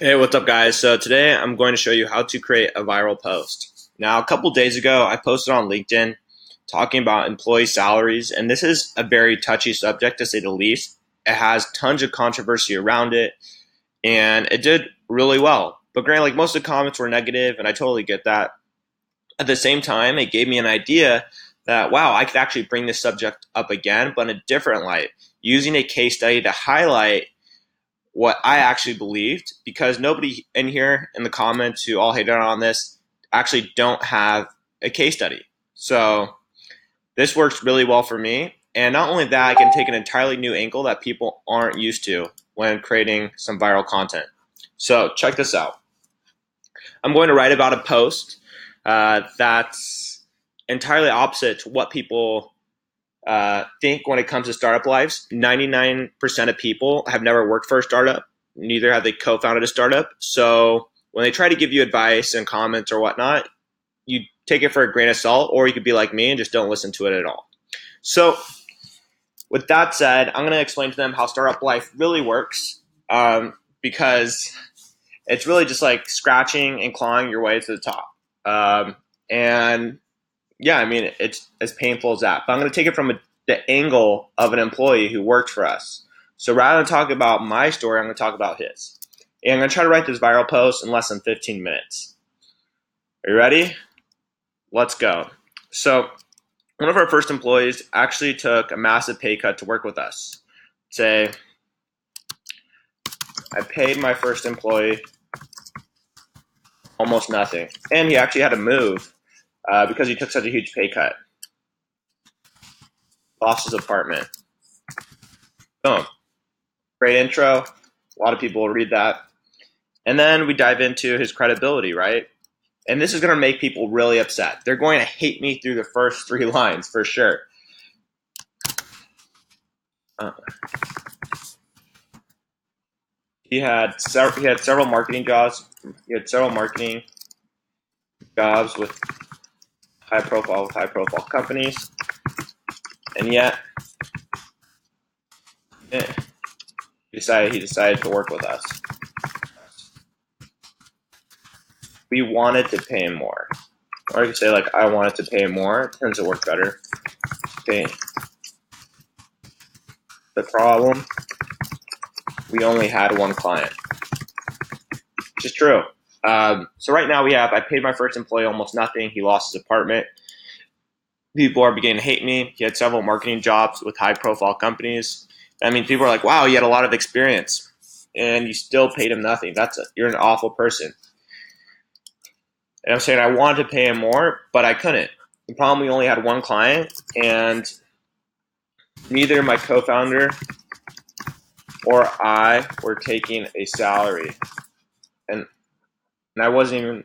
Hey, what's up, guys? So today I'm going to show you how to create a viral post. Now, a couple days ago, I posted on LinkedIn talking about employee salaries, and this is a very touchy subject to say the least. It has tons of controversy around it, and it did really well. But granted, like most of the comments were negative, and I totally get that. At the same time, it gave me an idea that, wow, I could actually bring this subject up again, but in a different light, using a case study to highlight what I actually believed, because nobody in here in the comments who all hated on this actually don't have a case study. So this works really well for me. And not only that, I can take an entirely new angle that people aren't used to when creating some viral content. So check this out. I'm going to write about a post that's entirely opposite to what people think when it comes to startup lives. 99% of people have never worked for a startup, neither have they co-founded a startup. So when they try to give you advice and comments or whatnot, you take it for a grain of salt, or you could be like me and just don't listen to it at all. So with that said, I'm going to explain to them how startup life really works, because it's really just like scratching and clawing your way to the top. And yeah, I mean, it's as painful as that. But I'm going to take it from the angle of an employee who worked for us. So rather than talk about my story, I'm going to talk about his. And I'm going to try to write this viral post in less than 15 minutes. Are you ready? Let's go. So one of our first employees actually took a massive pay cut to work with us. Say, I paid my first employee almost nothing. And he actually had to move because he took such a huge pay cut. Lost his apartment. Boom. Great intro. A lot of people will read that. And then we dive into his credibility, right? And this is going to make people really upset. They're going to hate me through the first 3 lines for sure. He had several marketing jobs. He had several marketing jobs with high profile companies, and yet he decided to work with us. We wanted to pay him more, or you could say like I wanted to pay him more. It tends to work better. Okay. The problem, we only had one client, which is true. So right now I paid my first employee almost nothing. He lost his apartment. People are beginning to hate me. He had several marketing jobs with high profile companies. I mean, people are like, wow, you had a lot of experience and you still paid him nothing. You're an awful person. And I'm saying I wanted to pay him more, but I couldn't. The problem, we only had one client, and neither my co-founder or I were taking a salary. And I wasn't even,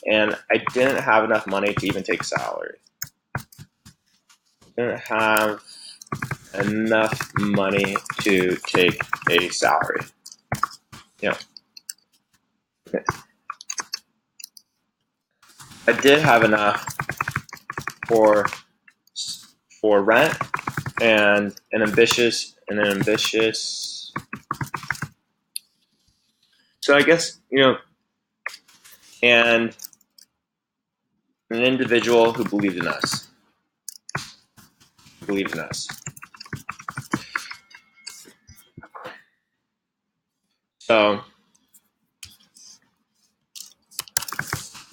and I didn't have enough money to even take a salary. Didn't have enough money to take a salary. You know, I did have enough for rent and an ambitious. So I guess, and an individual who believed in us. So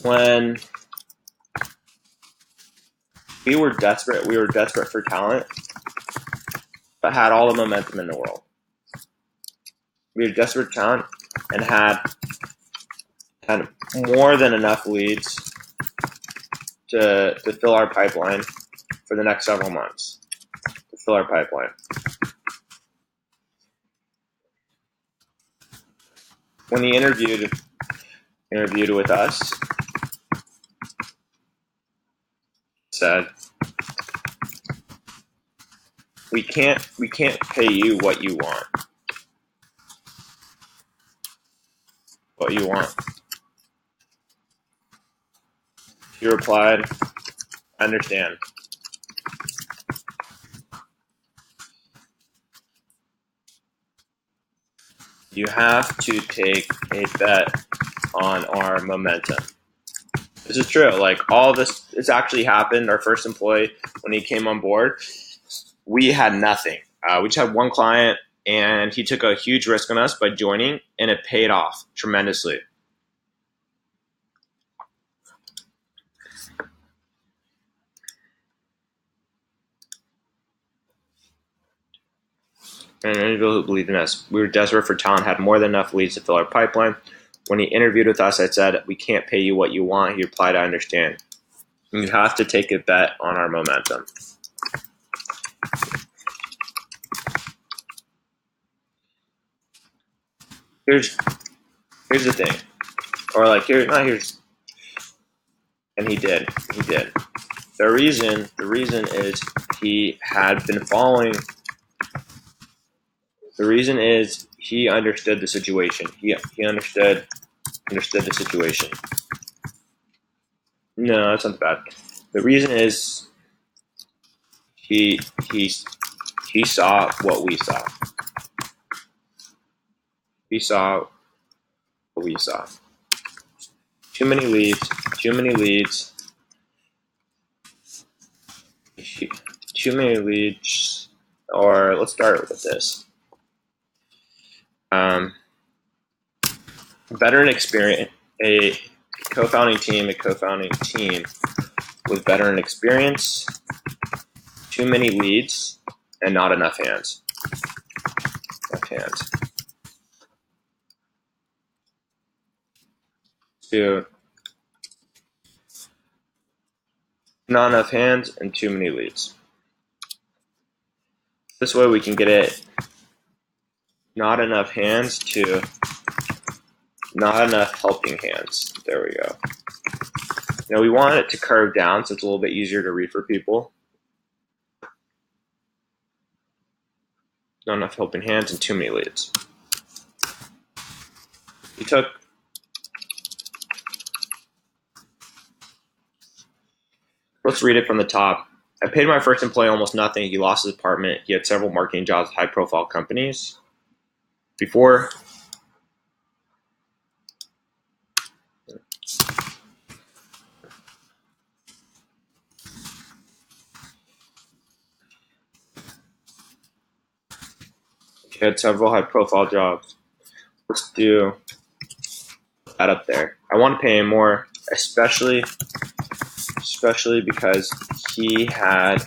when we were desperate for talent, but had all the momentum in the world. We were desperate for talent and had more than enough leads to fill our pipeline for the next several months. To fill our pipeline. When he interviewed with us, said, we can't pay you what you want. He replied, I understand. You have to take a bet on our momentum. This is true. Like, all this actually happened. Our first employee, when he came on board, we had nothing. We just had one client, and he took a huge risk on us by joining, and it paid off tremendously. And an individual who believed in us. We were desperate for talent, had more than enough leads to fill our pipeline. When he interviewed with us, I said, "We can't pay you what you want." He replied, "I understand." You have to take a bet on our momentum. Here's the thing. Or like, here's, and he did. The reason is he had been following. The reason is he understood the situation. He understood the situation. No, that's not bad. The reason is he saw what we saw. We saw what we saw. Too many leads. Too many leads. Or let's start with this. Veteran experience. A co-founding team with veteran experience. Too many leads and not enough hands. Not enough hands and too many leads. This way we can get it not enough hands to not enough helping hands. There we go. Now we want it to curve down so it's a little bit easier to read for people. Not enough helping hands and too many leads. Let's read it from the top. I paid my first employee almost nothing. He lost his apartment. He had several marketing jobs with high-profile companies. Before he had several high-profile jobs. Let's do that up there. I want to pay him more, especially because he had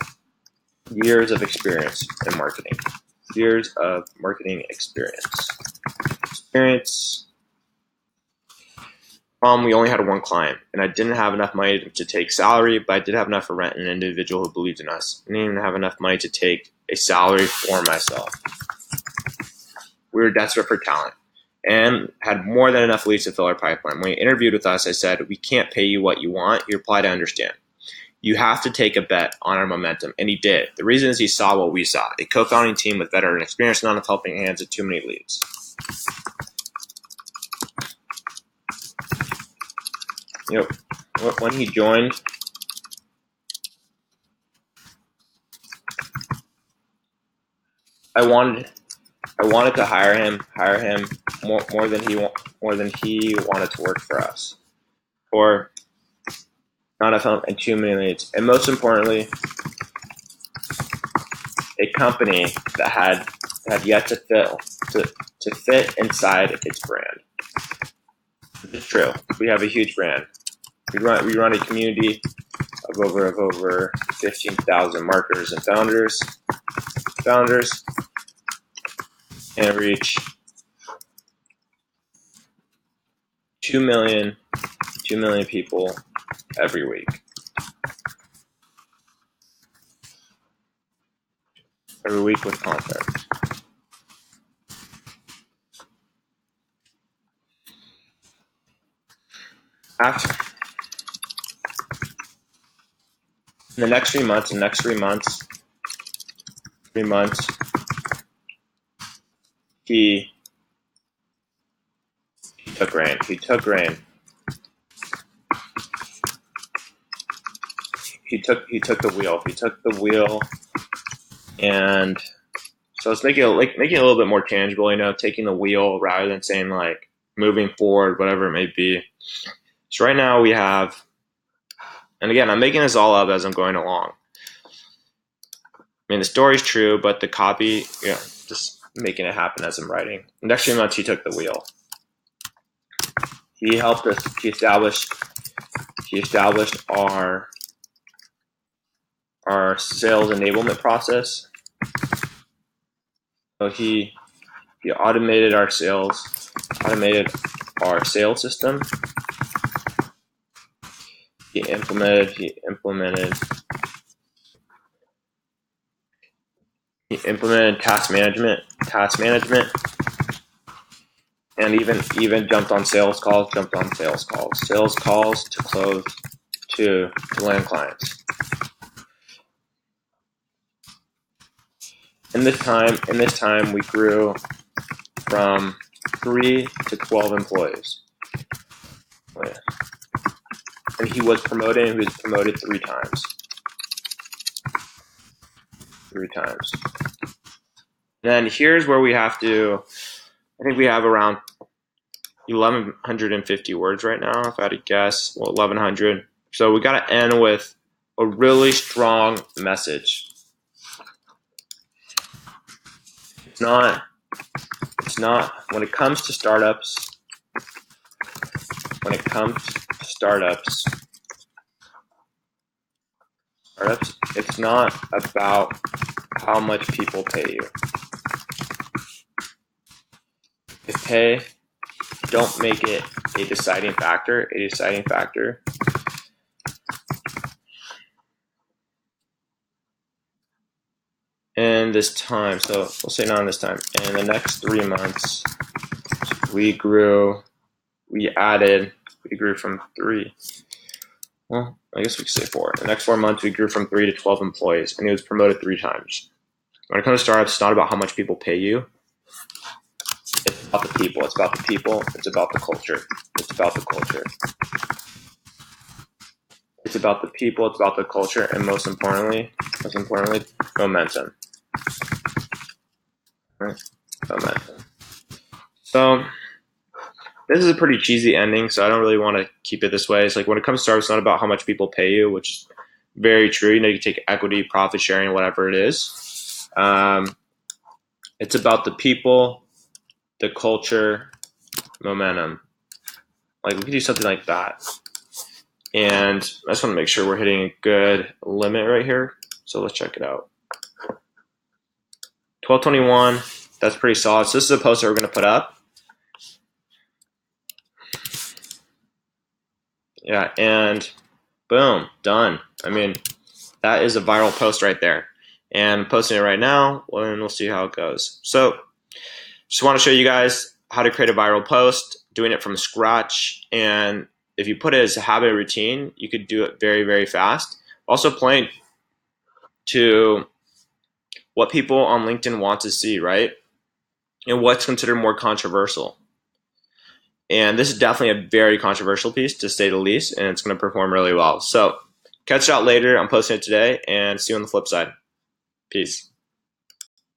years of experience in marketing. Years of marketing experience. We only had one client, and I didn't have enough money to take salary, but I did have enough for rent and an individual who believed in us. I didn't even have enough money to take a salary for myself. We were desperate for talent and had more than enough leads to fill our pipeline. When he interviewed with us, I said, "We can't pay you what you want." He replied, "I understand." You have to take a bet on our momentum, and he did. The reason is he saw what we saw. A co-founding team with veteran experience, not enough helping hands, and too many leads. When he joined, I wanted to hire him more than he wanted to work for us, or not enough help and too many leads, and most importantly, a company that had yet to fit inside its brand. It's true. We have a huge brand. We run a community of over 15,000 marketers and founders, and reach 2 million people every week. Every week with content. In the next 3 months, he took rain. He took the wheel. And So it's making it a little bit more tangible, taking the wheel rather than saying like moving forward, whatever it may be. So right now we have, and again, I'm making this all up as I'm going along. I mean, the story's true, but the copy, just making it happen as I'm writing. The next 3 months, he took the wheel. He helped us. He established our sales enablement process. So he automated our sales system. He implemented task management, and even jumped on sales calls to close to land clients. In this time, we grew from 3 to 12 employees. And he was promoted 3 times. Then here's where we have to, I think we have around 1,150 words right now, if I had to guess. Well, 1,100. So we got to end with a really strong message. It's not, when it comes to startups, it's not about how much people pay you. If pay, don't make it a deciding factor. And this time, so we'll say not in this time. In the next 3 months, we grew from 3. Well, I guess we could say 4. In the next 4 months, we grew from 3 to 12 employees, and he was promoted 3 times. When it comes to startups, it's not about how much people pay you. It's about the people. It's about the culture. It's about the people. It's about the culture, and most importantly, momentum. Right? Momentum. So this is a pretty cheesy ending, so I don't really want to keep it this way. It's like when it comes to startups, it's not about how much people pay you, which is very true. You can take equity, profit sharing, whatever it is. It's about the people, the culture, momentum. Like we could do something like that. And I just want to make sure we're hitting a good limit right here. So let's check it out. 1221, that's pretty solid. So this is a post that we're going to put up. Yeah, and boom, done. I mean, that is a viral post right there. And I'm posting it right now, and we'll see how it goes. So just want to show you guys how to create a viral post, doing it from scratch. And if you put it as a habit routine, you could do it very, very fast. Also playing to what people on LinkedIn want to see, right? And what's considered more controversial. And this is definitely a very controversial piece, to say the least, and it's going to perform really well. So catch you out later. I'm posting it today, and see you on the flip side. Peace.